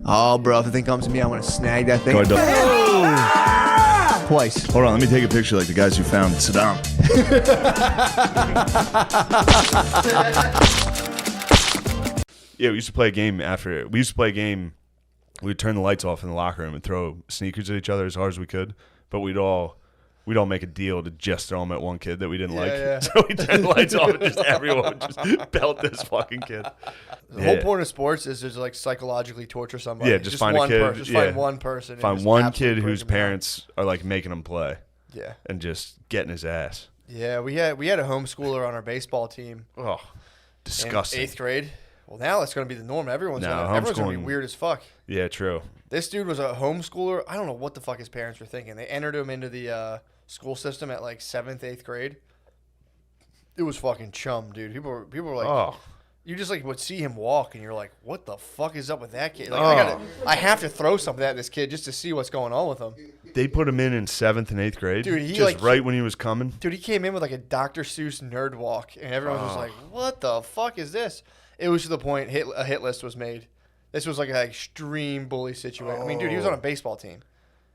Oh, bro, if the thing comes to me, I'm going to snag that thing. Twice. Hold on, let me take a picture like the guys who found Saddam. Yeah, we used to play a game after. We would turn the lights off in the locker room and throw sneakers at each other as hard as we could. But we'd all make a deal to just throw them at one kid that we didn't like. Yeah. So we turned the lights off and just everyone would just belt this fucking kid. The whole point of sports is just like psychologically torture somebody. Yeah, just find one a kid. Just find one person. Find one kid whose parents are like making him play. Yeah. And just getting his ass. Yeah, we had a homeschooler on our baseball team. Oh, disgusting. In 8th grade. Well, now it's going to be the norm. Everyone's going to be weird as fuck. Yeah, true. This dude was a homeschooler. I don't know what the fuck his parents were thinking. They entered him into the school system at like 7th, 8th grade. It was fucking chum, dude. People were like, oh. You just like would see him walk, and you're like, what the fuck is up with that kid? Like, I have to throw something at this kid just to see what's going on with him. They put him in 7th and 8th grade, dude. Right when he was coming. Dude, he came in with like a Dr. Seuss nerd walk, and everyone was like, what the fuck is this? It was to the point a hit list was made. This was like an extreme bully situation. I mean, dude, he was on a baseball team.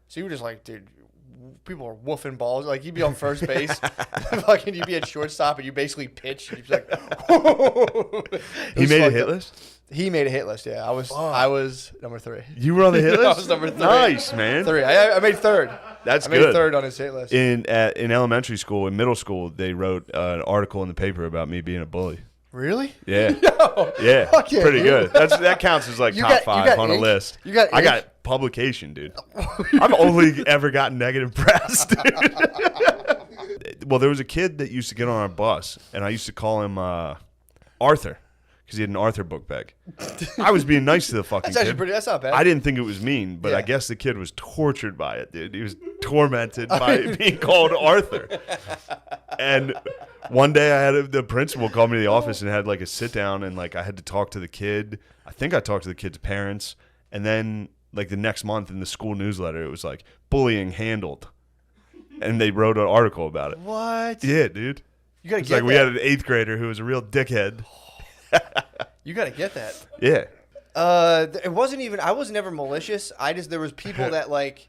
So you were just like, dude, people are woofing balls. Like, you'd be on first base. Fucking, you'd be at shortstop, and you basically pitch. And you'd be like, he made a hit list? He made a hit list, yeah. I was number 3. You were on the hit list? I was number 3. Nice, man. 3. I made 3rd. That's good. I made 3rd on his hit list. In elementary school, in middle school, they wrote an article in the paper about me being a bully. Really? Yeah. No. Yeah. Pretty good. That counts as like top 5 on a list. I got publication, dude. I've only ever gotten negative press, dude. Well, there was a kid that used to get on our bus, and I used to call him Arthur because he had an Arthur book bag. I was being nice to the fucking kid. That's not bad. I didn't think it was mean, but I guess the kid was tortured by it, dude. He was tormented by being called Arthur. And one day I had the principal call me to the office and had like a sit down, and like I had to talk to the kid. I think I talked to the kid's parents, and then like the next month in the school newsletter, it was like bullying handled, and they wrote an article about it. What? Yeah, dude. You gotta it's get like that. We had an 8th grader who was a real dickhead. You gotta get that. Yeah. It wasn't even. I was never malicious. There was people that like.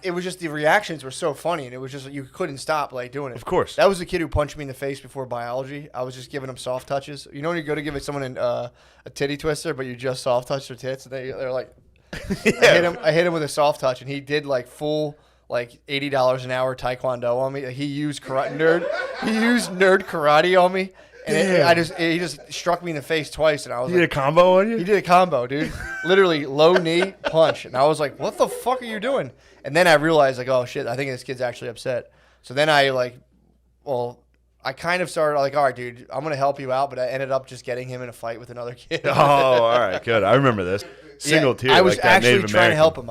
It was just the reactions were so funny, and it was just you couldn't stop like doing it. Of course. That was the kid who punched me in the face before biology. I was just giving him soft touches. You know when you go to give someone a titty twister, but you just soft touch their tits, and they're like, yeah. I hit him with a soft touch, and he did like full like $80 an hour taekwondo on me. He used nerd karate on me. And he just struck me in the face twice, and I was He did a combo on you? He did a combo, dude. Literally low knee punch, and I was like, "What the fuck are you doing?" And then I realized, like, "Oh shit, I think this kid's actually upset." So then I I kind of started like, "All right, dude, I'm gonna help you out," but I ended up just getting him in a fight with another kid. Oh, all right, good. I remember this. Single tier. I was like actually trying to help him.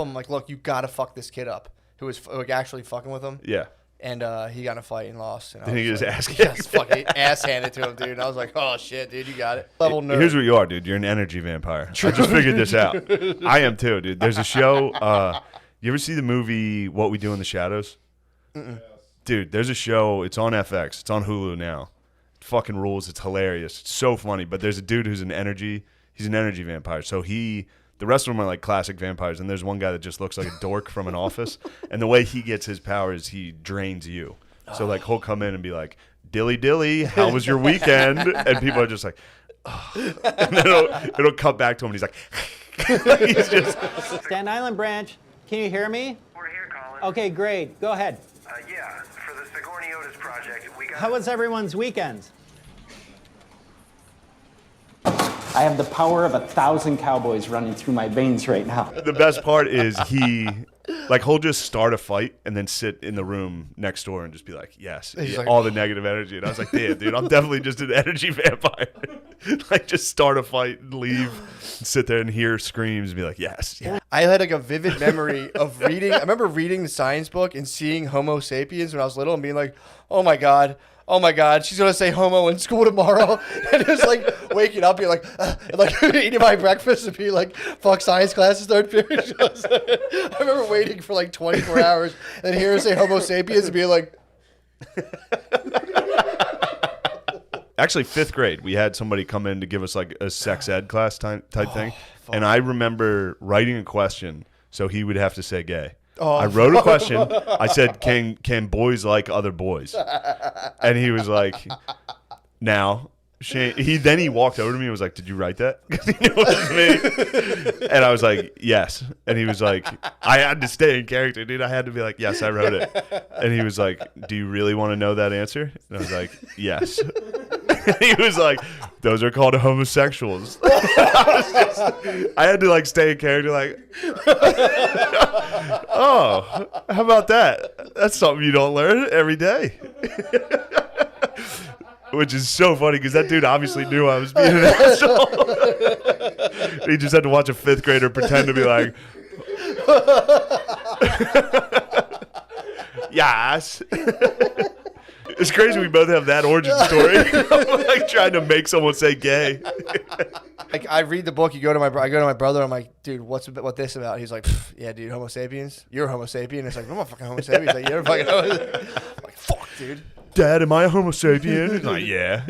I'm like, "Look, you gotta fuck this kid up," who was like, actually fucking with him. Yeah. And he got in a fight and lost. And then he just fucking ass handed to him, dude. And I was like, oh, shit, dude, you got it. Level nerd. Here's what you are, dude. You're an energy vampire. True. I just figured this out. I am too, dude. There's a show. You ever see the movie What We Do in the Shadows? Mm-mm. Dude, there's a show. It's on FX. It's on Hulu now. It fucking rules. It's hilarious. It's so funny. But there's a dude who's he's an energy vampire. So the rest of them are like classic vampires, and there's one guy that just looks like a dork from an office. And the way he gets his power is he drains you. So like he'll come in and be like, "Dilly dilly, how was your weekend?" And people are just like, oh. And then it'll cut back to him, and he's like, he's just. Staten Island branch, can you hear me? We're here, Colin. Okay, great. Go ahead. Yeah, for the Sigourney Otis project, we got. How was everyone's weekend? I have the power of 1,000 cowboys running through my veins right now. The best part is he'll just start a fight and then sit in the room next door and just be like, yes, like, all the negative energy. And I was like, damn, dude, I'm definitely just an energy vampire. Like, just start a fight and leave and sit there and hear screams and be like, yes. Yeah. I had like a vivid memory of reading. I remember reading the science book and seeing Homo sapiens when I was little and being like, oh my God, she's going to say homo in school tomorrow. And just like waking up, being like, eating my breakfast and being like, fuck science classes, third period. I remember waiting for like 24 hours and hearing her say Homo sapiens and being like. Actually, 5th grade, we had somebody come in to give us like a sex ed class type thing. And I remember writing a question so he would have to say gay. Oh. I wrote a question. I said, "Can boys like other boys?" And he was like, "Now." He walked over to me and was like, "Did you write that?" Because he knew it was me. And I was like, "Yes." And he was like, I had to stay in character, dude. I had to be like, "Yes, I wrote it." And he was like, "Do you really want to know that answer?" And I was like, "Yes." And he was like, "Those are called homosexuals." I had to like stay in character, like, "Oh, how about that? That's something you don't learn every day." Which is so funny because that dude obviously knew I was being an asshole. He just had to watch a 5th grader pretend to be like, "Yes." It's crazy we both have that origin story. Like trying to make someone say gay. Like I read the book, I go to my brother, I'm like, "Dude, what this about?" He's like, "Yeah, dude, Homo sapiens. You're a Homo sapien." It's like, "I'm a fucking Homo sapien." He's like, "You're a fucking Homo." I'm like, "Fuck, dude." "Dad, am I a Homo sapien?" He's like, "Yeah."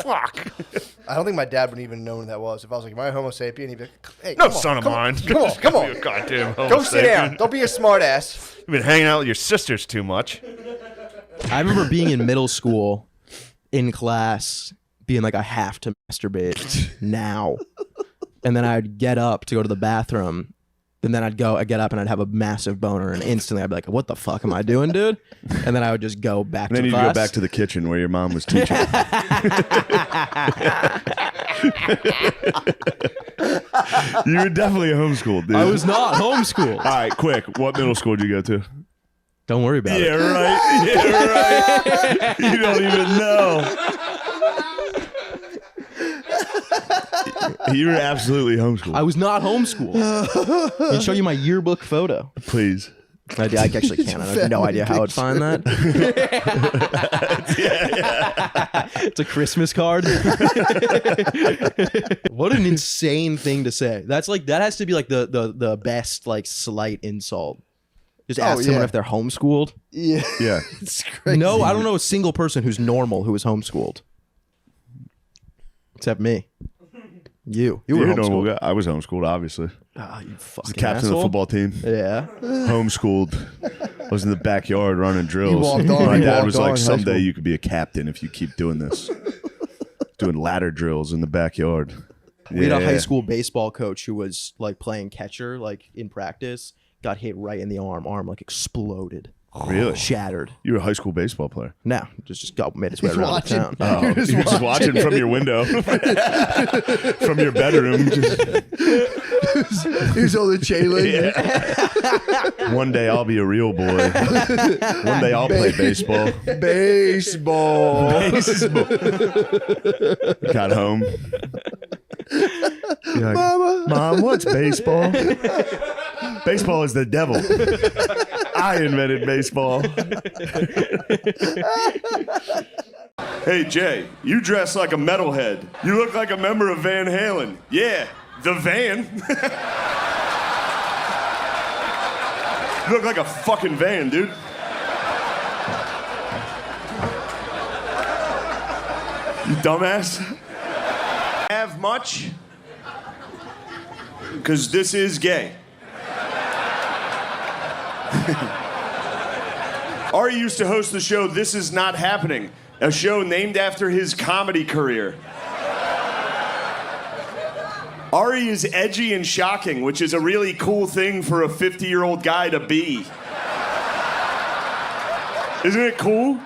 Fuck. I don't think my dad would even know who that was. If I was like, "Am I a Homo sapien?" He'd be like, "Hey, No come on, son of come mine. on, come on. You goddamn Homo Go sit sapien. down. Don't be a smart ass." You've been hanging out with your sisters too much. I remember being in middle school in class being like, I have to masturbate now. And then I'd get up to go to the bathroom. And then I'd get up and I'd have a massive boner, and instantly I'd be like, "What the fuck am I doing, dude?" And then I would just go back And then to you class. go back to the kitchen where your mom was teaching. You were definitely homeschooled, dude. I was not homeschooled. All right, quick. What middle school did you go to? Don't worry about Yeah, it. right. Yeah, right. You don't even know. You were absolutely homeschooled. I was not homeschooled. I can show you my yearbook photo. Please. I actually can't. I have no idea how I'd find that. It's a Christmas card. What an insane thing to say. That has to be like the best like slight insult. Just ask someone if they're homeschooled. Yeah, Yeah. it's crazy. No, I don't know a single person who's normal who is homeschooled. Except me. You were You're a homeschooled. normal guy. I was homeschooled, obviously. Ah, you fucking Captain of the asshole. football team. Yeah. Homeschooled. I was in the backyard running drills. walked on- My you dad walked was on like, in high "Someday school." you could be a captain if you keep doing this." Doing ladder drills in the backyard. We had a high school baseball coach who was like playing catcher, like in practice, got hit right in the arm like exploded. Really? Shattered. You were a high school baseball player. No, just made his way around watching. the town. Oh, you were just watching from your window, from your bedroom. Here's all the chain link. One day I'll be a real boy. One day I'll play baseball. Baseball. Got home. You're like, "Mom, what's baseball?" "Baseball is the devil. I invented baseball." "Hey, Jay, you dress like a metalhead. You look like a member of Van Halen." "Yeah, the van." "You look like a fucking van, dude." "You dumbass." "Have much? Because this is gay." Ari used to host the show This Is Not Happening, a show named after his comedy career. Ari is edgy and shocking, which is a really cool thing for a 50-year-old guy to be. Isn't it cool?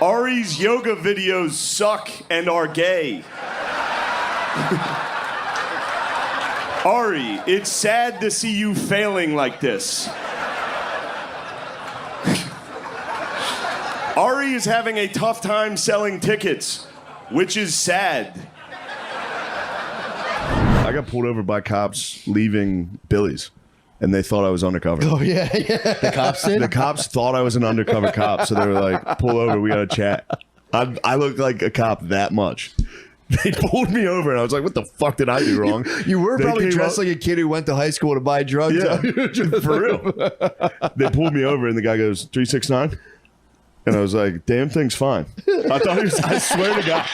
Ari's yoga videos suck and are gay. Ari, it's sad to see you failing like this. Ari is having a tough time selling tickets, which is sad. I got pulled over by cops leaving Billy's, and they thought I was undercover. Oh yeah. The cops did? The cops thought I was an undercover cop, so they were like, "Pull over, we gotta chat." I looked like a cop that much. They pulled me over, and I was like, "What the fuck did I do wrong?" You were They probably came dressed up- like a kid who went to high school to buy drugs. Yeah, for real. They pulled me over, and the guy goes, 369? And I was like, "Damn thing's fine." I swear to God,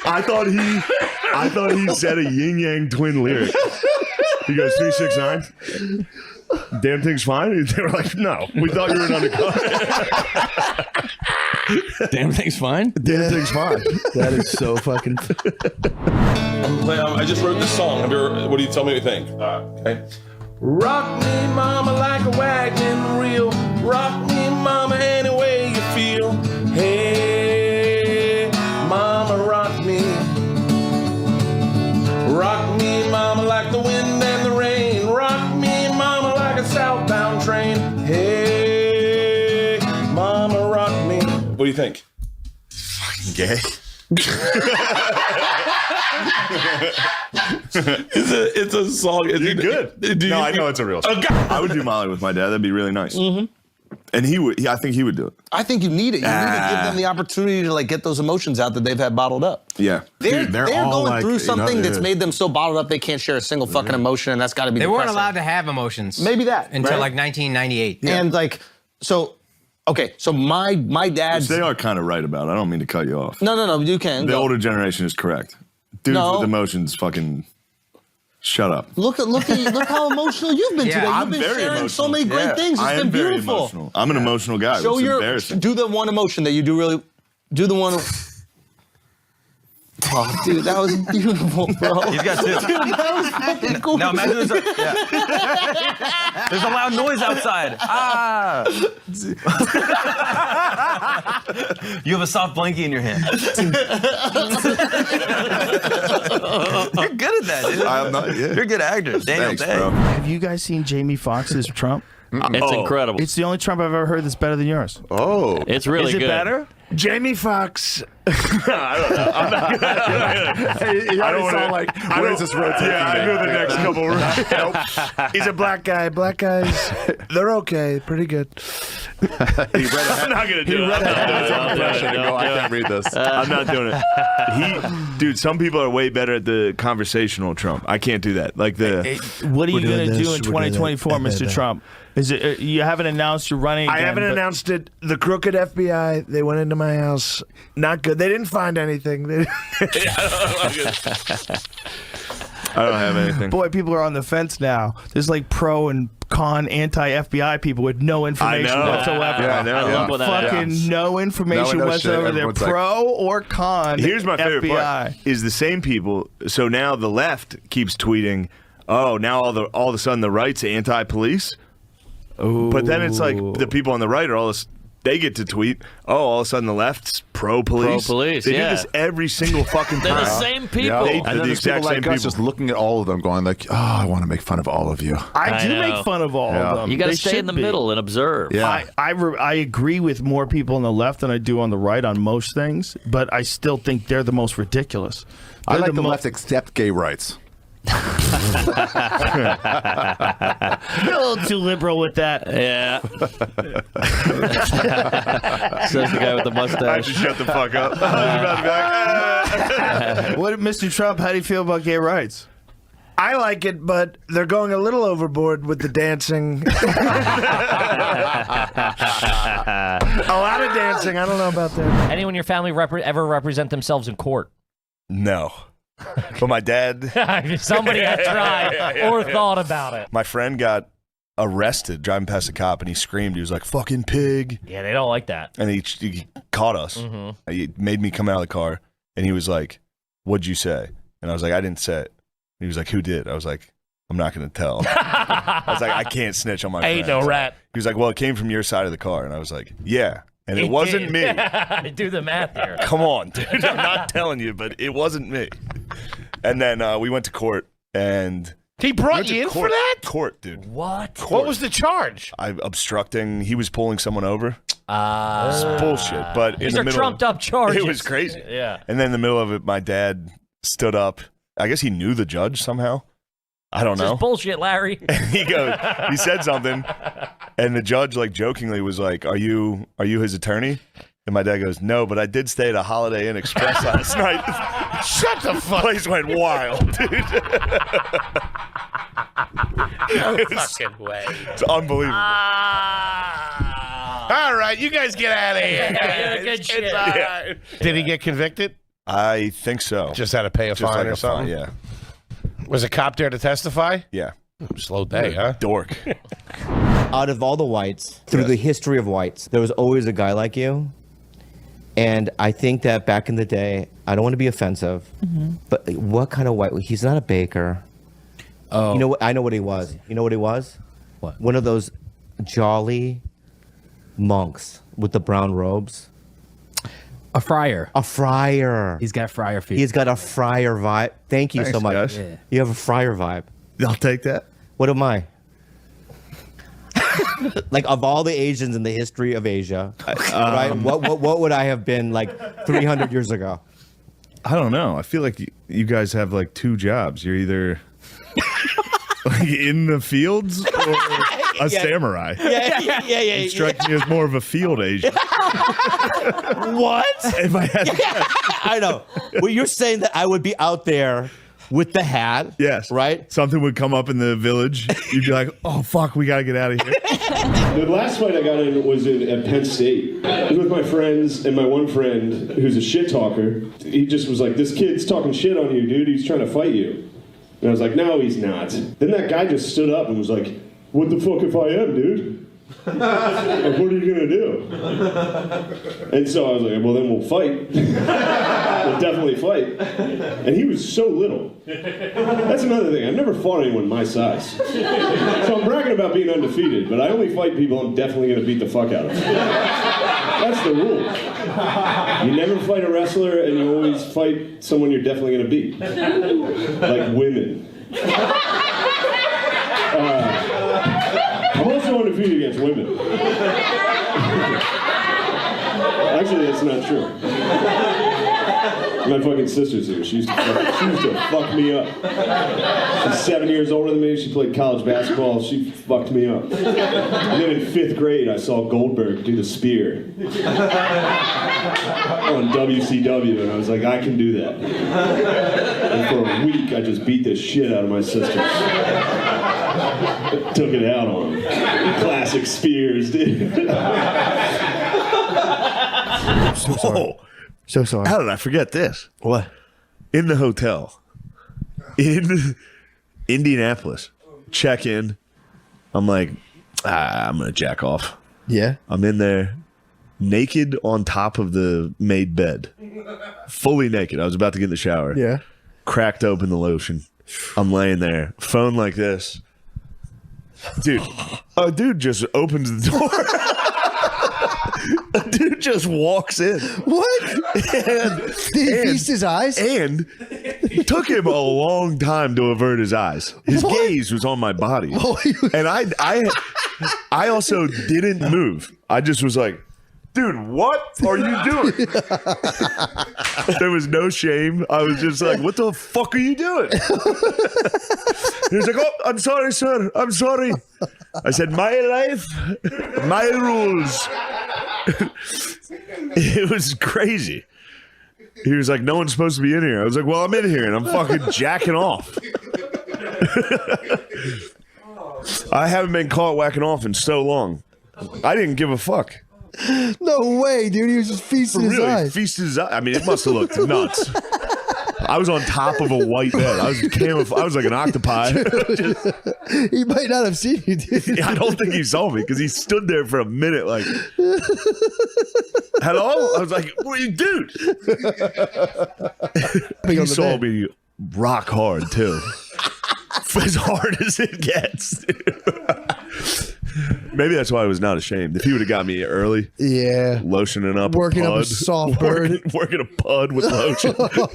I thought he I thought he said a yin yang twin lyric. He goes 369. Damn thing's fine. They were like, no, we thought you were an undercover. Damn thing's fine. Damn thing's fine. That is so fucking. I just wrote this song. What do you tell me what you think? Okay. Rock me, mama, like a wagon reel. Rock me, mama, any way you feel. Hey, mama, rock me. Rock me, mama, like the wind and the rain. Rock me, mama, like a southbound train. Hey, mama, rock me. What do you think? Fucking gay. It's a song. You're good. No, I know it's a real song. I would do Molly with my dad. That'd be really nice. Mm-hmm. And he would. I think he would do it. I think you need it. You need to give them the opportunity to like get those emotions out that they've had bottled up. Yeah. They're all going like, through something you know, that's made them so bottled up they can't share a single fucking emotion, and that's got to be They weren't depressing. allowed to have emotions. Maybe that. Until right? like 1998. And like, so, okay, so my dad's. They are kind of right about it. I don't mean to cut you off. No, you can. The go. older generation is correct. Dudes No. with emotions fucking shut up. Look how emotional you've been today. You've I'm been very sharing so emotional. many great things. It's I been am very beautiful. emotional. I'm an emotional guy. Show It's your embarrassing. do the one emotion that you do really do the one. Oh, dude, that was beautiful, bro. He's got two. Dude, that was fucking cool. No, imagine there's a loud noise outside. Ah! You have a soft blankie in your hand. You're good at that, dude. I'm not. Yeah. You're a good actor. Daniel Thanks, Day. bro. Have you guys seen Jamie Foxx's Trump? It's incredible. It's the only Trump I've ever heard that's better than yours. Oh, it's really Is it good. better? Jamie Foxx. I don't saw like, where is this rotating? Yeah, I know the next couple. Nope. He's a black guy. Black guys, they're okay, pretty good. I'm not gonna do it. I can't read this. I'm not doing it. Dude, some people are way better at the conversational Trump. I can't do that. Like What are you doing going to do this, in we're doing 2024, that. Mr. Trump? Is it you haven't announced you're running? I again, haven't but- announced it. The crooked FBI, they went into my house. Not good. They didn't find anything. I don't have anything. Boy, people are on the fence now. There's like pro and con anti-FBI people with no information know. whatsoever. Yeah, I know. I love when Fucking no information No one knows shit. whatsoever. They're Everyone's like- pro or con. Here's my favorite FBI. part: is the same people. So now the left keeps tweeting, "Oh, now all of a sudden the right's anti-police." Ooh. But then it's like the people on the right are all this. They get to tweet, "Oh, all of a sudden the left's pro-police." Pro-police, They yeah. do this every single fucking time. They're the same people. They, And they're then the there's exact people same like people. us just looking at all of them going like, oh, I want to make fun of all of you. I do know. make fun of all of them. You got to They stay should in the be. middle and observe. Yeah. I agree with more people on the left than I do on the right on most things, but I still think they're the most ridiculous. I They're like the mo- left accept gay rights. You're a little too liberal with that. Yeah. Says the guy with the I have to mustache. shut the fuck up. I was about to be like, What, Mr. Trump? How do you feel about gay rights? I like it, but they're going a little overboard with the dancing. A lot of dancing. I don't know about that. Anyone in your family ever represent themselves in court? No. But my dad, Somebody had tried or thought about it. my friend got arrested driving past a cop and he screamed. He was like, "Fucking pig." Yeah, they don't like that. And he caught us. He made me come out of the car and he was like, "What'd you say?" And I was like, "I didn't say it." He was like, "Who did?" I was like, "I'm not going to tell." I was like, "I can't snitch on my Ain't friends." no rat. He was like, "Well, it came from your side of the car." And I was like, "Yeah." And it wasn't me. Do the math here. Come on, dude. I'm not telling you, but it wasn't me. And then we went to court and He brought you in for that? Court, dude. What? What was the charge? I obstructing. He was pulling someone over. It's bullshit. But in These the are middle, trumped up charges. It was crazy. Yeah. And then in the middle of it, my dad stood up. I guess he knew the judge somehow. I don't This know. is bullshit, Larry. He said something, and the judge like jokingly was like, "Are you his attorney?" And my dad goes, "No, but I did stay at a Holiday Inn Express last night." Shut the fuck. Place went wild, dude. No fucking way. It's unbelievable. All right, you guys get out of here. Good shit. Did he get convicted? I think so. Just had to pay a fine or something? Yeah. Was a cop there to testify? Yeah. Slow day, huh? Dork. Out of all the whites, through the history of whites, there was always a guy like you. And I think that back in the day, I don't want to be offensive, but what kind of white? He's not a baker. Oh. You know what? I know what he was. You know what he was? What? One of those jolly monks with the brown robes. A friar. A friar. He's got friar feet. He's got a friar vibe. Thank you Thanks, so much. guys. Yeah. You have a friar vibe. I'll take that. What am I? Like, of all the Asians in the history of Asia, what would I have been like 300 years ago? I don't know. I feel like you guys have like two jobs. You're either like in the fields or a samurai. Yeah. You strike me as more of a field Asian. What? If I had to guess. I know. Well, you're saying that I would be out there with the hat. Yes. Right? Something would come up in the village. You'd be like, oh, fuck, we got to get out of here. The last fight I got in was at Penn State. I was with my friends, and my one friend, who's a shit talker, he just was like, this kid's talking shit on you, dude. He's trying to fight you. And I was like, no, he's not. Then that guy just stood up and was like, what the fuck if I am, dude? Like, what are you going to do? And so I was like, well, then we'll fight. We'll definitely fight. And he was so little. That's another thing. I've never fought anyone my size. So I'm bragging about being undefeated, but I only fight people I'm definitely going to beat the fuck out of. That's the rule. You never fight a wrestler, and you always fight someone you're definitely going to beat. Like women. I'm also undefeated against women. Actually, that's not true. My fucking sister's here. She used to fuck me up. She's 7 years older than me. She played college basketball. She fucked me up. And then in 5th grade, I saw Goldberg do the spear on WCW, and I was like, I can do that. And for a week, I just beat the shit out of my sisters. Took it out on him. Classic Spears, dude. So sorry. So sorry. How did I forget this? What? In the hotel in Indianapolis, check in. I'm like, I'm going to jack off. Yeah. I'm in there, naked on top of the made bed. Fully naked. I was about to get in the shower. Yeah. Cracked open the lotion. I'm laying there, phone like this. Dude, a dude just opens the door. A dude just walks in. What? And, Did he feast his eyes? And it took him a long time to avert his eyes. His gaze was on my body. And I also didn't move. I just was like, dude, what are you doing? There was no shame. I was just like, what the fuck are you doing? He was like, oh, I'm sorry, sir. I'm sorry. I said, my life, my rules. It was crazy. He was like, no one's supposed to be in here. I was like, well, I'm in here and I'm fucking jacking off. I haven't been caught whacking off in so long. I didn't give a fuck. No way, dude. He was just feasting his eyes. Feasted his eyes. I mean, it must have looked nuts. I was on top of a white bed. I was like an octopi. He might not have seen you, dude. I don't think he saw me because he stood there for a minute like, hello? I was like, what are you doing? He saw me rock hard, too. As hard as it gets. Maybe that's why I was not ashamed. If he would have got me early, yeah, lotioning up, working a pud, up a soft bird, working a pud with lotion. Fuck you!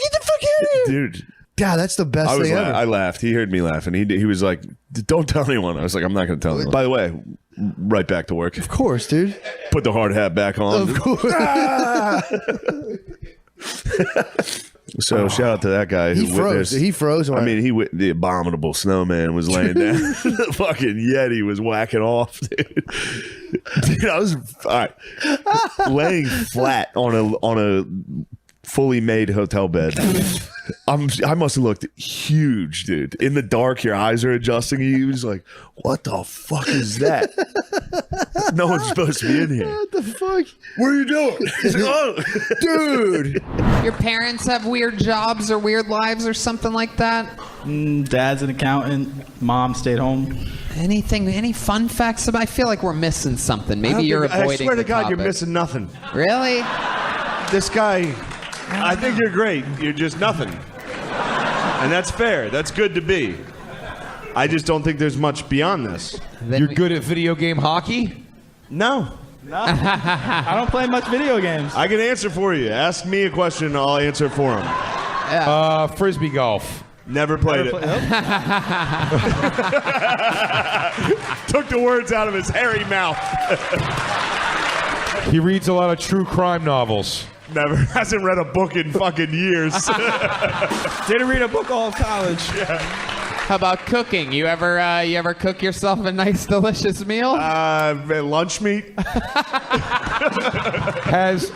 Get the fuck out of here, dude. God, that's the best thing ever. I laughed. He heard me laughing. He was like, "Don't tell anyone." I was like, "I'm not going to tell anyone." By the way, right back to work. Of course, dude. Put the hard hat back on. Of course. So shout out to that guy who witnessed. He froze. I mean, the abominable snowman was laying down. The fucking Yeti was whacking off, dude. Dude, I was laying flat on a fully made hotel bed. I must have looked huge, dude. In the dark, your eyes are adjusting. He was like, "What the fuck is that? No one's supposed to be in here. What the fuck? What are you doing?" He's like, "Oh, Dude. Your parents have weird jobs or weird lives or something like that? Dad's an accountant. Mom stayed home. Any fun facts about? I feel like we're missing something. Maybe you're avoiding. I swear to the God, topic. you're missing nothing. Really? This guy, I think you're great. You're just nothing. And that's fair. That's good to be. I just don't think there's much beyond this. You're good at video game hockey? No. I don't play much video games. I can answer for you. Ask me a question and I'll answer for him. Frisbee golf. Never played it. Took the words out of his hairy mouth. He reads a lot of true crime novels. Never. Hasn't read a book in fucking years. Didn't read a book all of college. How about cooking? You ever cook yourself a nice, delicious meal? Lunch meat.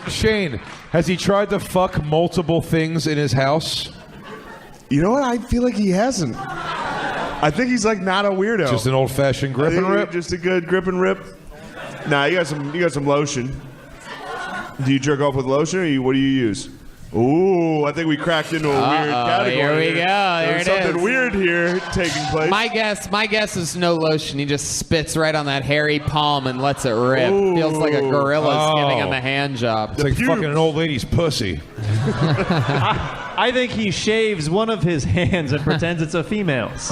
Shane, has he tried to fuck multiple things in his house? You know what? I feel like he hasn't. I think he's like not a weirdo. Just an old-fashioned grip and rip? Just a good grip and rip. Nah, you got some lotion. Do you jerk off with lotion, or what do you use? Ooh, I think we cracked into a weird category. Here we go. There it is. Something weird here taking place. My guess is no lotion. He just spits right on that hairy palm and lets it rip. Ooh. Feels like a gorilla's Oh. giving him a hand job. It's like fucking an old lady's pussy. I think he shaves one of his hands and pretends it's a female's.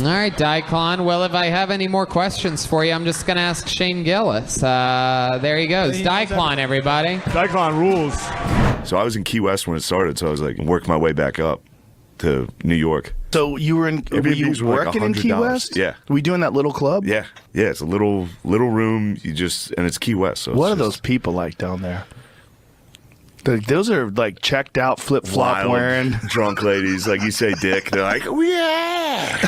All right, Daikon. Well, if I have any more questions for you, I'm just going to ask Shane Gillis. There he goes. Daikon, everybody. Daikon rules. So I was in Key West when it started, so I was like working my way back up to New York. So you were in? Were you Airbnbs were like working in Key $100. West? Yeah. Were you doing that little club? Yeah. It's a little room. And it's Key West. So What it's are those people like down there? Those are like checked out, flip flop wild, wearing drunk ladies. Like you say, dick. They're like, oh, yeah.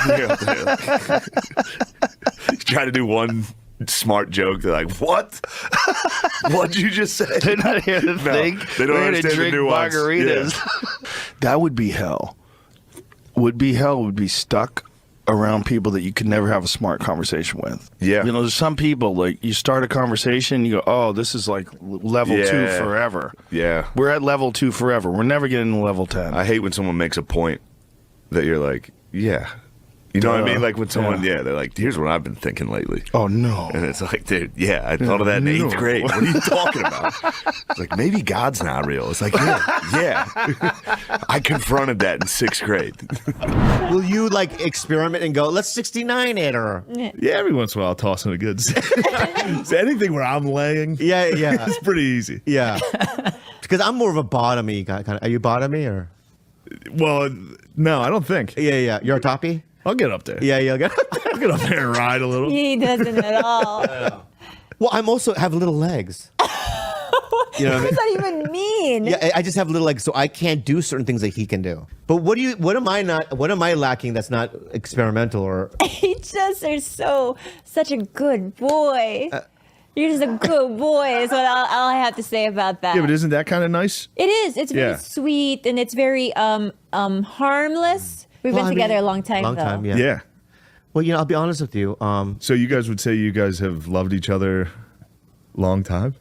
You try to do one smart joke. They're like, what? What'd you just say? They're not here to think. They don't We're here to understand drink the nuance. margaritas. Yeah. That would be hell. Would be stuck around people that you could never have a smart conversation with. Yeah. You know, there's some people, like, you start a conversation, you go, oh, this is like level 2 forever. Yeah. We're at level 2 forever. We're never getting to level 10. I hate when someone makes a point that you're like, yeah. You know what I mean? Like when someone, they're like, here's what I've been thinking lately. Oh, no. And it's like, dude, yeah, I thought of that in 8th grade. What are you talking about? It's like, maybe God's not real. It's like, yeah. I confronted that in 6th grade. Will you like experiment and go, let's 69 it, or? Yeah, every once in a while I'll toss in a good Is anything where I'm laying? Yeah. It's pretty easy. Yeah. Because I'm more of a bottomy guy. Are you bottomy or? Well, no, I don't think. Yeah. You're a toppy? I'll get up there. Yeah, you'll get I'll get up there and ride a little. He doesn't at all. Well, I'm also have little legs. You know What does that even mean? Yeah, I just have little legs, so I can't do certain things that he can do. But what am I lacking that's not experimental or? He just are such a good boy. You're just a good boy is what all I have to say about that. Yeah, but isn't that kind of nice? It is. It's very sweet and it's very harmless. We've been together a long time, though. Yeah. Well, I'll be honest with you. So you guys would say you guys have loved each other long time?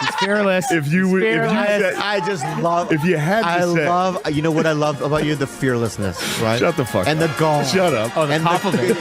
It's fearless. If you said, I just love. If you had to say, love. You know what I love about you? The fearlessness, right? Shut the fuck and up. the gall. Shut up. Oh, the compliment.